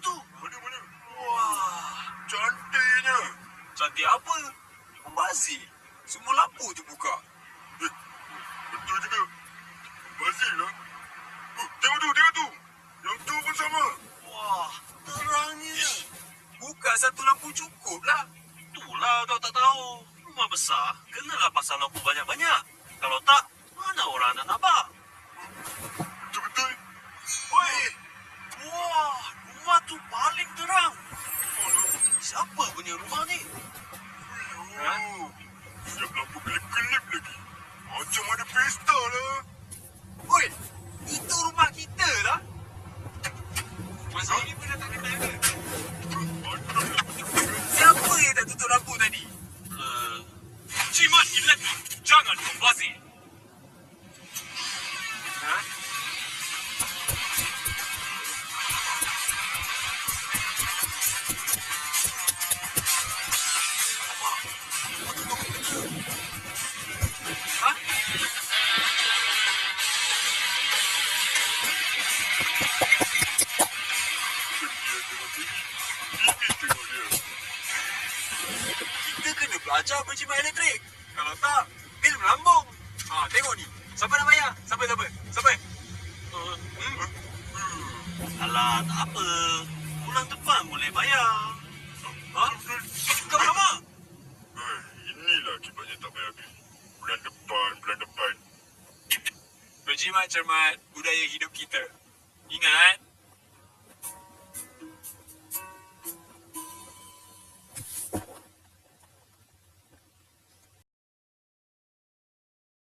tu? Mana? Wah, Cantiknya. cantik apa? Membazir. Semua lampu terbuka. Betul juga. Bazir lah. Tengok tu. Yang tu pun sama. Wah, terangnya. Buka satu lampu cukup lah. Itulah kau tak tahu. Rumah besar, kenalah pasang lampu banyak-banyak. Kalau tak, mana orang nak nampak? Betul. Oi! Wah, rumah tu paling terang. Siapa punya rumah ni? Ha? Siap lampu kelip-kelip lagi. Macam ada pesta lah. Oi, itu rumah kita lah. Masa ini pun dah tak kenal ke? Siapa yang tak tutup lampu tadi? Jimat Electric, jangan membazir. Ha? Ha? Kita kena belajar berjimat elektrik. Kalau tak, bil melambung. Ha, tengok ni. Siapa nak bayar? Siapa? Alah, tak apa. Bulan depan boleh bayar. Ha? Kau lama? Inilah akibatnya tak bayar bil. Bulan depan. Berjimat cermat budaya hidup kita. Ingat,